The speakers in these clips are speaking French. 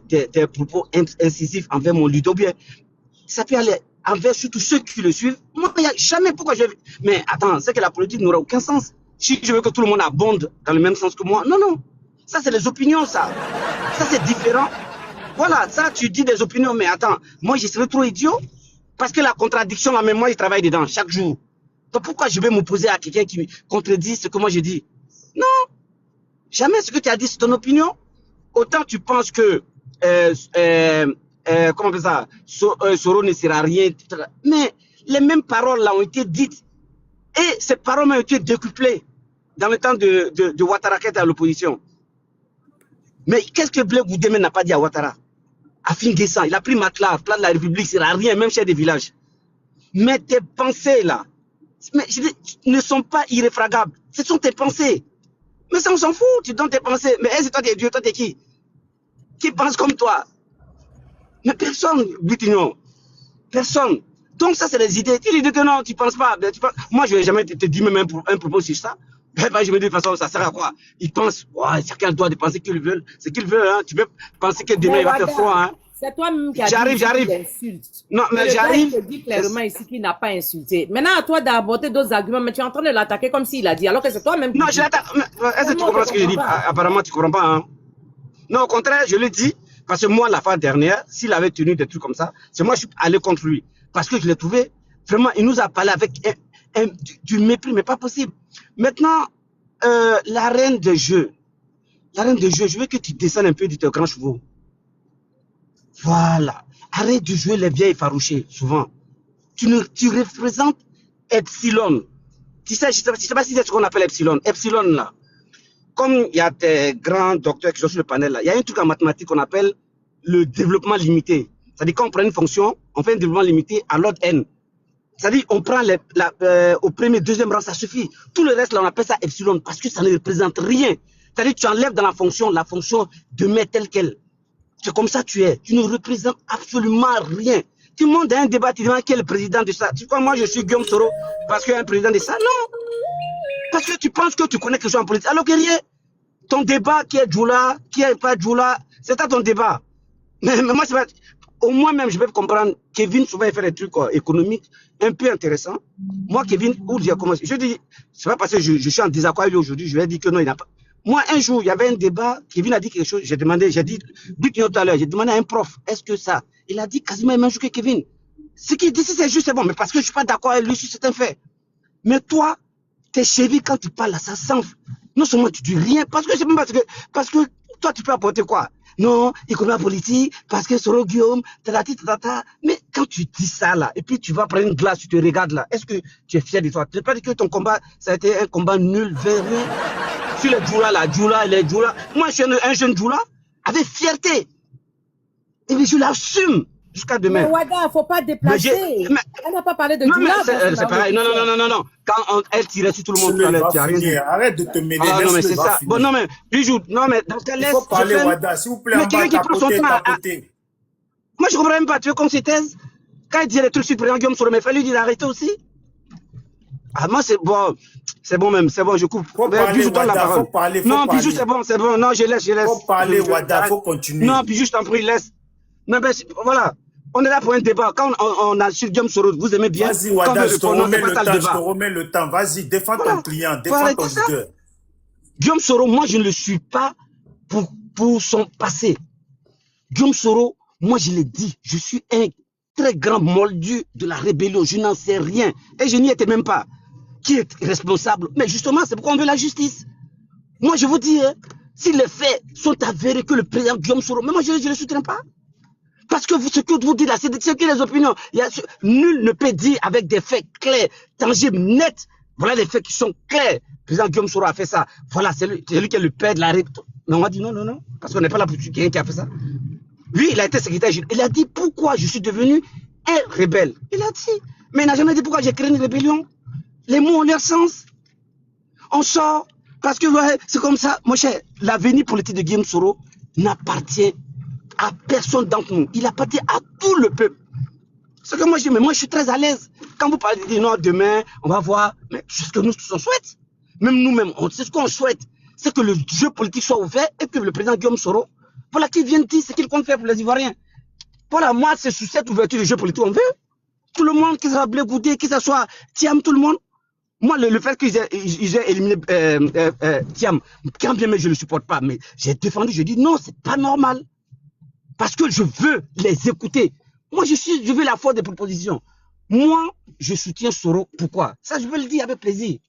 des propos incisifs envers mon leader, ou bien ça peut aller envers surtout ceux qui le suivent. Moi, il n'y a jamais pourquoi je... Mais attends, c'est que la politique n'aura aucun sens. Si je veux que tout le monde abonde dans le même sens que moi, non, non. Ça, c'est les opinions, ça. Ça, c'est différent. Voilà, ça, tu dis des opinions, mais attends, moi, je serais trop idiot. Parce que la contradiction, là, même moi, je travaille dedans chaque jour. Donc, pourquoi je vais m'opposer à quelqu'un qui me contredit ce que moi, je dis? Non, jamais ce que tu as dit, c'est ton opinion. Autant tu penses que, comment on fait ça, Soro ne sera rien, etc. Mais les mêmes paroles là ont été dites. Et ces paroles ont été décuplées dans le temps de Ouattara qui était à l'opposition. Mais qu'est-ce que Blé Goudémé n'a pas dit à Ouattara? Afin Guessan, il a pris Matla, plat de la République, sera rien, même chef des villages. Mais tes pensées là, mais je dis, ne sont pas irréfragables. Ce sont tes pensées. Mais ça, on s'en fout, tu donnes tes pensées. Mais est-ce que toi, t'es Dieu, toi, t'es qui? Qui pense comme toi? Mais personne, Butignon. Personne. Donc, ça, c'est les idées. Tu dis que non, tu penses pas. Tu penses... Moi, je ne vais jamais te dire même un propos sur ça. Ben, je me dis, de toute façon, ça sert à quoi? Ils pensent, ouais, chacun doit de penser qu'ils veulent. Ce qu'ils veulent, hein. Tu peux penser que demain, il va faire froid, hein. C'est toi-même qui as dit j'arrive. Non, mais j'arrive. Je dis clairement ici qu'il n'a pas insulté. Maintenant, à toi d'apporter d'autres arguments, mais tu es en train de l'attaquer comme s'il a dit, alors que c'est toi-même qui... Non, je l'attaque. Est-ce que tu comprends ce que je dis? Apparemment, tu ne comprends pas, hein. Non, au contraire, je le dis, parce que moi, la fois dernière, s'il avait tenu des trucs comme ça, c'est moi, je suis allé contre lui. Parce que je l'ai trouvé, vraiment, il nous a parlé avec du mépris, mais pas possible. Maintenant, la reine de jeu, je veux que tu descendes un peu de tes grands chevaux. Voilà. Arrête de jouer les vieilles effarouchées, souvent. Tu représentes Epsilon. Tu sais, je ne sais pas si c'est ce qu'on appelle Epsilon. Epsilon, là. Comme il y a des grands docteurs qui sont sur le panel, là, il y a un truc en mathématiques qu'on appelle le développement limité. C'est-à-dire quand on prend une fonction, on fait un développement limité à l'ordre n. C'est-à-dire on prend au premier, deuxième rang, ça suffit. Tout le reste, là, on appelle ça epsilon parce que ça ne représente rien. C'est-à-dire tu enlèves dans la fonction demeure telle qu'elle. C'est comme ça que tu es. Tu ne représentes absolument rien. Tout le monde a un débat, tu demandes qui est le président de ça. Tu crois moi je suis Guillaume Soro parce qu'il y a un président de ça? Non. Parce que tu penses que tu connais quelque chose en politique. Alors que rien. Ton débat qui est Djoula, qui est pas Djoula, c'est ça ton débat. Mais moi, c'est pas... Au moins même, je vais comprendre. Kevin souvent il fait des trucs économiques un peu intéressants. Moi, Kevin, où j'ai commencé, je dis, c'est pas parce que je suis en désaccord avec lui aujourd'hui, je vais dire que non, il n'a pas. Moi, un jour, il y avait un débat, Kevin a dit quelque chose, j'ai dit, tout à l'heure, j'ai demandé à un prof, est-ce que ça? Il a dit quasiment le même jour que Kevin. Ce qu'il dit, si c'est juste, c'est bon, mais parce que je suis pas d'accord avec lui sur certains faits. Mais toi, tes chevilles, quand tu parles, ça s'enfle. Non seulement tu dis rien, parce que c'est même parce que toi, tu peux apporter quoi? Non, il connaît la politique, parce que Soro Guillaume, mais quand tu dis ça là, et puis tu vas prendre une glace, tu te regardes là, est-ce que tu es fier de toi? Tu n'as pas dit que ton combat, ça a été un combat nul, vers rien. Sur les Djoula là, les Djoula. Moi, je suis un jeune Djoula, avec fierté. Et puis je l'assume jusqu'à demain. Mais Wada, il ne faut pas déplacer. Elle n'a pas parlé de Djoula. C'est pareil. Non. Quand elle tirait sur tout le monde, tu as rien. Arrête de te mêler. Ah non, mais c'est ça. Bon, non, mais Bijou, non, mais dans quel il faut parler, Wada, s'il vous plaît, mais quelqu'un qui prend son temps Moi, je comprends même pas. Tu veux qu'on se taise? Quand il disait les trucs sur le président Guillaume Soro, mais il fallait lui dire d'arrêter aussi. Ah, moi, c'est bon. C'est bon même. C'est bon, je coupe. Bijou, donne la parole. Non, Bijou, c'est bon. Non, je laisse. Faut parler, Wada, faut continuer. Non, Bijou, je t'en prie, laisse. Non, mais voilà. On est là pour un débat. Quand on a sur Guillaume Soro, vous aimez bien. Vas-y, Wada, je te remets le temps. Vas-y, défends ton client, défends ton leader. Guillaume Soro, moi, je ne le suis pas pour son passé. Guillaume Soro, moi, je l'ai dit, je suis un très grand moldu de la rébellion. Je n'en sais rien. Et je n'y étais même pas. Qui est responsable? Mais justement, c'est pourquoi on veut la justice. Moi, je vous dis, hein, si les faits sont avérés que le président Guillaume Soro, mais moi, je ne le soutiens pas. Parce que ce que vous dites là, c'est que les opinions. Nul ne peut dire avec des faits clairs, tangibles, nets. Voilà les faits qui sont clairs. Le président Guillaume Soro a fait ça. Voilà, c'est lui qui est le père de la République. Mais on a dit non. Parce qu'on n'est pas là pour quelqu'un qui a fait ça. Lui, il a été secrétaire général. Il a dit pourquoi je suis devenu un rebelle. Il a dit. Mais il n'a jamais dit pourquoi j'ai créé une rébellion. Les mots ont leur sens. On sort. Parce que ouais, c'est comme ça. Mon cher, l'avenir politique de Guillaume Soro n'appartient à personne d'entre nous. Il appartient à tout le peuple. Ce que moi je dis, mais moi je suis très à l'aise. Quand vous parlez de non, demain, on va voir, mais c'est ce que nous tous on souhaite. Même nous-mêmes, c'est ce qu'on souhaite. C'est que le jeu politique soit ouvert et que le président Guillaume Soro Voilà, qui viennent dire ce qu'ils comptent faire pour les Ivoiriens. Voilà, moi, c'est sous cette ouverture du jeu politique on veut. Tout le monde, que ce soit Blé Goudé, que ce soit Thiam, tout le monde. Moi, le fait qu'ils aient éliminé Thiam, quand bien même je ne le supporte pas, mais j'ai défendu, je dis non, c'est pas normal. Parce que je veux les écouter. Moi, je veux la force des propositions. Moi, je soutiens Soro. Pourquoi? Ça, je veux le dire avec plaisir.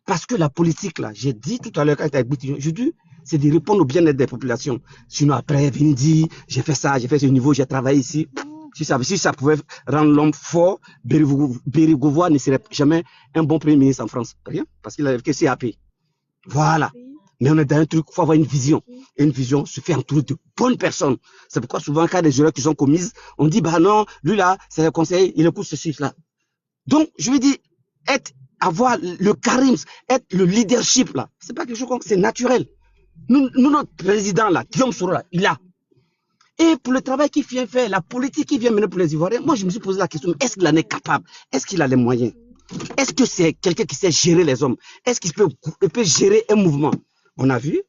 Parce que la politique, là, j'ai dit tout à l'heure quand j'étais avec Boutignon, je dis, c'est de répondre au bien-être des populations. Sinon, après, venir dire, j'ai fait ça, j'ai fait ce niveau, j'ai travaillé ici. Si ça pouvait rendre l'homme fort, Bérégovoy ne serait jamais un bon premier ministre en France. Rien, parce qu'il n'avait que CAP. Voilà. Mais on est dans un truc, il faut avoir une vision. Et une vision se fait entourer de bonnes personnes. C'est pourquoi souvent, quand des erreurs qui sont commises, on dit, bah non, lui là, c'est le conseil, il écoute ceci, là. Donc, je veux dire, avoir le charisme, être le leadership, là, c'est pas quelque chose comme c'est naturel. Nous, notre président, là, Guillaume Soro, là, il a. Et pour le travail qu'il vient faire, la politique qu'il vient mener pour les Ivoiriens, moi, je me suis posé la question, est-ce qu'il en est capable? Est-ce qu'il a les moyens? Est-ce que c'est quelqu'un qui sait gérer les hommes? Est-ce qu'il peut gérer un mouvement? On a vu,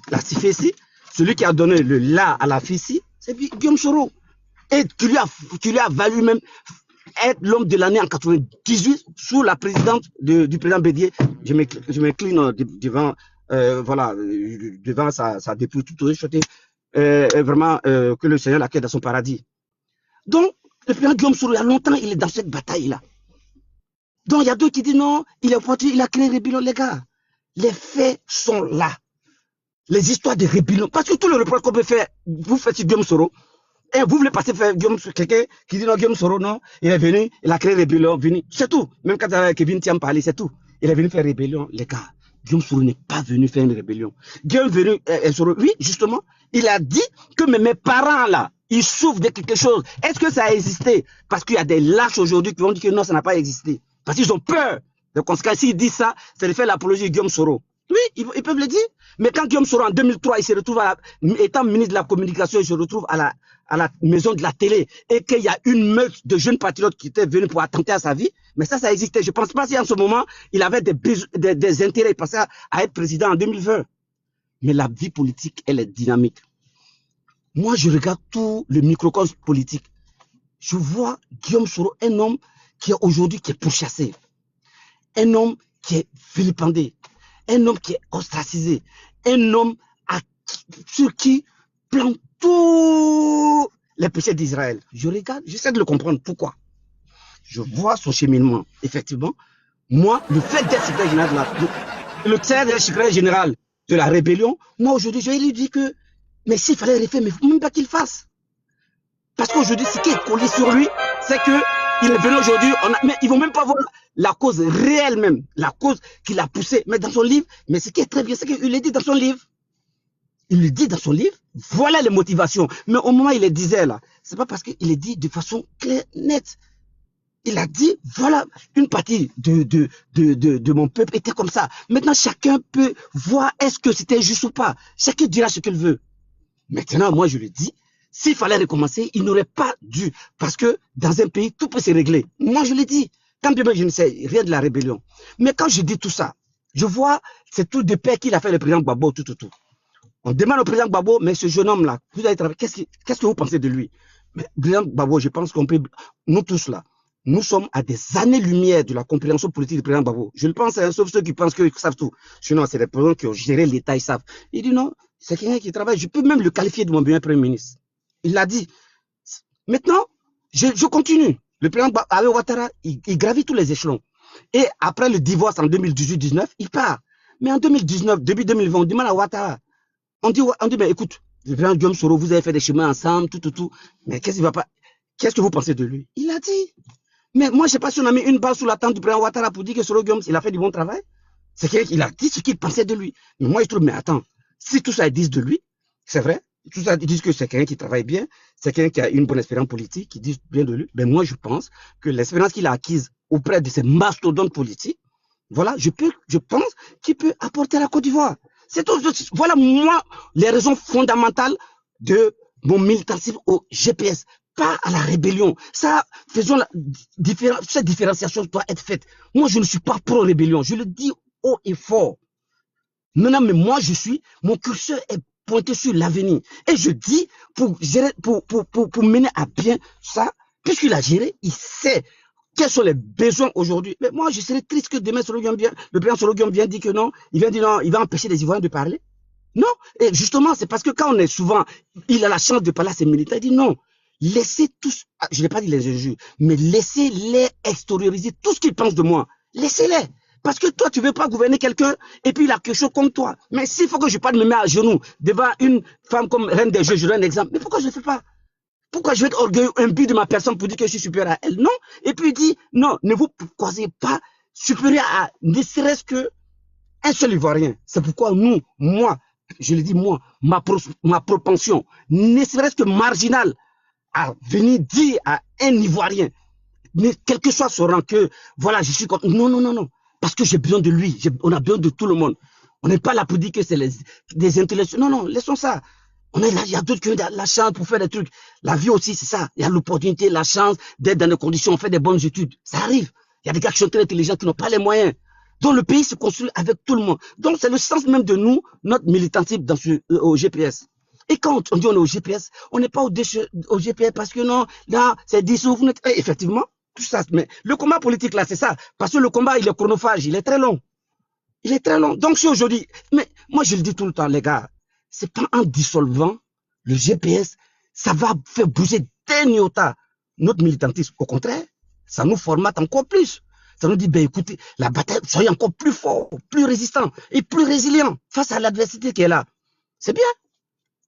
la CIFESI, celui qui a donné le là à la FICI, c'est Guillaume Soro. Et tu lui as valu même être l'homme de l'année en 98 sous la présidente du président Bédier. Je m'incline devant, voilà, devant sa dépouille tout jeté. Vraiment, que le Seigneur l'accueille dans son paradis. Donc, le président Guillaume Soro, il y a longtemps, il est dans cette bataille-là. Donc, il y a d'autres qui disent non, il a créé rébellion, les gars. Les faits sont là. Les histoires de rébellion. Parce que tout le reproche qu'on peut faire, vous faites sur Guillaume Soro, et vous voulez passer faire quelqu'un qui dit non, Guillaume Soro, non, il est venu, il a créé rébellion, c'est tout. Même quand Kevin Thiam parlait, c'est tout. Il est venu faire rébellion, les gars. Guillaume Soro n'est pas venu faire une rébellion. Guillaume Soro, oui, justement, il a dit que mes parents, là, ils souffrent de quelque chose. Est-ce que ça a existé? Parce qu'il y a des lâches aujourd'hui qui vont dire que non, ça n'a pas existé. Parce qu'ils ont peur de conséquences. S'ils disent ça, c'est de faire l'apologie de Guillaume Soro. Oui, ils peuvent le dire. Mais quand Guillaume Soro, en 2003, il se retrouve, étant ministre de la Communication, il se retrouve à la maison de la télé, et qu'il y a une meute de jeunes patriotes qui étaient venus pour attenter à sa vie, mais ça existait. Je ne pense pas si en ce moment, il avait des intérêts, il passait à être président en 2020. Mais la vie politique, elle est dynamique. Moi, je regarde tout le microcosme politique. Je vois Guillaume Soro, un homme qui est aujourd'hui pourchassé, un homme qui est vilipendé, un homme qui est ostracisé, un homme sur qui plante tous les péchés d'Israël. Je regarde, j'essaie de le comprendre. Pourquoi? Je vois son cheminement. Effectivement, moi, le fait d'être secrétaire général de la rébellion, moi aujourd'hui, je vais lui dire que, mais s'il fallait refaire, mais il ne faut même pas qu'il fasse. Parce qu'aujourd'hui, ce qui est collé sur lui, c'est que il est venu aujourd'hui, mais ils ne vont même pas voir la cause réelle même, la cause qui l'a poussé. Mais dans son livre, mais ce qui est très bien, c'est qu'il le dit dans son livre. Il le dit dans son livre, voilà les motivations. Mais au moment où il les disait là, c'est pas parce qu'il les dit de façon claire, nette. Il a dit, voilà, une partie de mon peuple était comme ça. Maintenant, chacun peut voir est-ce que c'était juste ou pas. Chacun dira ce qu'il veut. Maintenant, moi, je le dis, s'il fallait recommencer, il n'aurait pas dû. Parce que dans un pays, tout peut se régler. Moi, je l'ai dit. Quand bien même, je ne sais rien de la rébellion. Mais quand je dis tout ça, je vois, c'est tout de paix qu'il a fait le président Gbagbo, tout. On demande au président Gbagbo, mais ce jeune homme-là, vous allez travailler, qu'est-ce que vous pensez de lui? Mais président Gbagbo, je pense qu'on peut, nous tous là, nous sommes à des années-lumière de la compréhension politique du président Gbagbo. Je le pense, hein, sauf ceux qui pensent qu'ils savent tout. Sinon, c'est des personnes qui ont géré l'État, ils savent. Il dit non, c'est quelqu'un qui travaille. Je peux même le qualifier de mon bien premier ministre. Il l'a dit. Maintenant, je continue. Le président Alain Ouattara, il gravit tous les échelons. Et après le divorce en 2018-19, il part. Mais en 2019, début 2020, on demande à Ouattara. On dit, mais écoute, le président Guillaume Soro, vous avez fait des chemins ensemble, tout. Mais qu'est-ce que vous pensez de lui? Il a dit. Mais moi, je ne sais pas si on a mis une balle sous la tente du président Ouattara pour dire que Soro Guillaume, il a fait du bon travail. C'est qu'il a dit ce qu'il pensait de lui. Mais moi, je trouve, mais attends, si tout ça, ils disent de lui, c'est vrai, tout ça, ils disent que c'est quelqu'un qui travaille bien, c'est quelqu'un qui a une bonne expérience politique, qui dit bien de lui. Mais moi, je pense que l'expérience qu'il a acquise auprès de ces mastodontes politiques, voilà, je pense qu'il peut apporter à la Côte d'Ivoire. C'est tout. Voilà, moi, les raisons fondamentales de mon militantisme au GPS. Pas à la rébellion. Ça, cette différenciation doit être faite. Moi, je ne suis pas pro-rébellion. Je le dis haut et fort. Non, mais moi, mon curseur est pointer sur l'avenir. Et je dis, pour mener à bien ça, puisqu'il a géré, il sait quels sont les besoins aujourd'hui. Mais moi, je serais triste que demain, le président Soroguion vienne dire que non, il vient dire non, il va empêcher les Ivoiriens de parler. Non, et justement, c'est parce que quand on est souvent, il a la chance de parler à ses militaires, il dit non, laissez tous, je n'ai pas dit les injures, mais laissez-les extérioriser tout ce qu'ils pensent de moi. Laissez-les. Parce que toi, tu ne veux pas gouverner quelqu'un et puis il a quelque chose comme toi. Mais s'il faut que je parle, me mettre à genoux devant une femme comme reine des jeux, je donne un exemple. Mais pourquoi je ne le fais pas? Pourquoi je vais être orgueilleux, imbu de ma personne pour dire que je suis supérieur à elle? Non. Et puis il dit, non, ne vous croisez pas supérieur à ne serait-ce qu'un seul Ivoirien. C'est pourquoi nous, moi, je le dis moi, ma propension, ne serait-ce que marginale, à venir dire à un Ivoirien, quel que soit son rang, que voilà, je suis contre. Non, non, non, non. Parce que j'ai besoin de lui. On a besoin de tout le monde. On n'est pas là pour dire que c'est des intellectuels. Non, non, laissons ça. On est là, il y a d'autres qui ont la chance pour faire des trucs. La vie aussi, c'est ça. Il y a l'opportunité, la chance d'être dans des conditions, on fait des bonnes études. Ça arrive. Il y a des gars qui sont très intelligents, qui n'ont pas les moyens. Donc le pays se construit avec tout le monde. Donc c'est le sens même de nous, notre militantisme au GPS. Et quand on dit on est au GPS, on n'est pas au GPS parce que non, là, c'est dissous. Effectivement, tout ça. Mais le combat politique, là, c'est ça. Parce que le combat, il est chronophage, il est très long. Il est très long. Donc si aujourd'hui, mais moi je le dis tout le temps, les gars, c'est pas en dissolvant le GPS, ça va faire bouger d'un iota notre militantisme. Au contraire, ça nous formate encore plus. Ça nous dit, ben écoutez, la bataille, soyez encore plus fort, plus résistant et plus résilient face à l'adversité qui est là. C'est bien.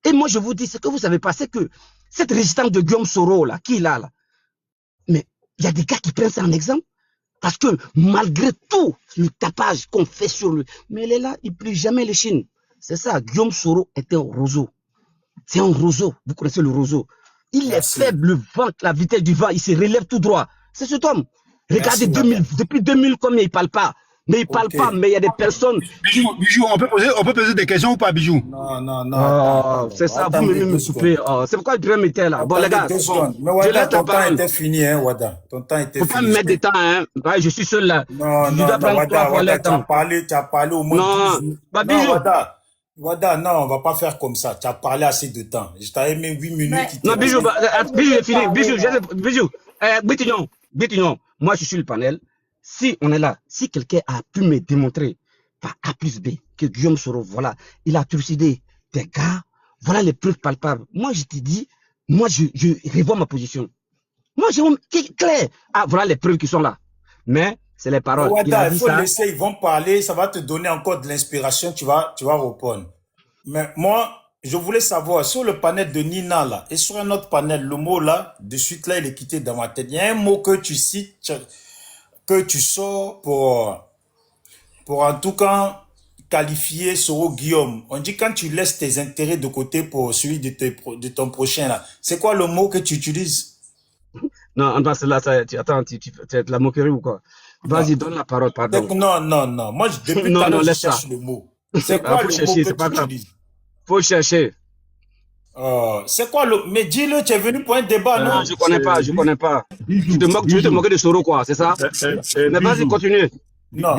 Et moi, je vous dis, ce que vous savez pas, c'est que cette résistance de Guillaume Soro, là, qui est là, mais il y a des gars qui prennent ça en exemple. Parce que malgré tout le tapage qu'on fait sur lui, mais il est là, il ne plie jamais les chines. C'est ça, Guillaume Soro est un roseau. C'est un roseau. Vous connaissez le roseau. Il est faible, le vent, la vitesse du vent, il se relève tout droit. C'est cet homme. Regardez, depuis 2000, combien il ne parle pas. Mais il ne parle pas, mais il y a des personnes qui... Bijou, on peut poser des questions ou pas, Bijou? Non, non, non. Oh, c'est ça, vous me soufflez. Oh, c'est pourquoi le me tait là. Bon, les gars, mais Wada, ton temps était fini, hein, Wada. Ton temps était fini. Faut pas me mettre des temps, hein. Ouais, je suis seul là. Non, non, Wada, tu as parlé au moins 12 bah, Bijou. Wada, non, on va pas faire comme ça. Tu as parlé assez de temps. Je t'avais mis 8 minutes. Non, Bijou, Bijou, j'ai fini. Bijou, Bitignon, moi, je suis le panel. Si on est là, si quelqu'un a pu me démontrer par A plus B que Guillaume Soro, voilà, il a trucidé des gars, voilà les preuves palpables. Moi, je te dis, moi, je revois ma position. Moi, j'ai clair. Ah, voilà les preuves qui sont là. Mais c'est les paroles. Wada, il faut laisser, ils vont parler, ça va te donner encore de l'inspiration, tu vas répondre. Mais moi, je voulais savoir, sur le panel de Nina, là, et sur un autre panel, le mot là, de suite là, il est quitté dans ma tête. Il y a un mot que tu cites, que tu sors pour en tout cas qualifier Soro Guillaume. On dit quand tu laisses tes intérêts de côté pour celui de ton prochain là. C'est quoi le mot que tu utilises? Non, là, attends, tu es de la moquerie ou quoi? Vas-y, donne la parole, pardon. Non, non, non. Moi, depuis tout à l'heure, je cherche le mot. C'est quoi le mot que tu utilises? Faut chercher. C'est quoi le... Mais dis-le, tu es venu pour un débat, non? Je connais pas. Tu te moques de Soro, quoi, c'est ça? Mais vas-y, continue. Non,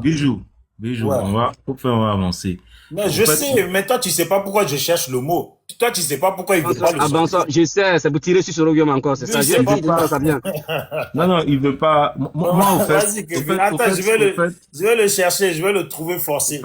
Bijou, ouais. on va avancer. Mais je sais, mais toi, tu sais pas pourquoi je cherche le mot. Toi, tu sais pas pourquoi il veut pas le sortir. Je sais, c'est pour tirer sur Soro Guillaume encore, c'est ça. Je sais pas, ça vient. Non, il veut pas. Moi, en fait. Vas-y, Kevin. Attends, je vais le chercher, je vais le trouver forcé.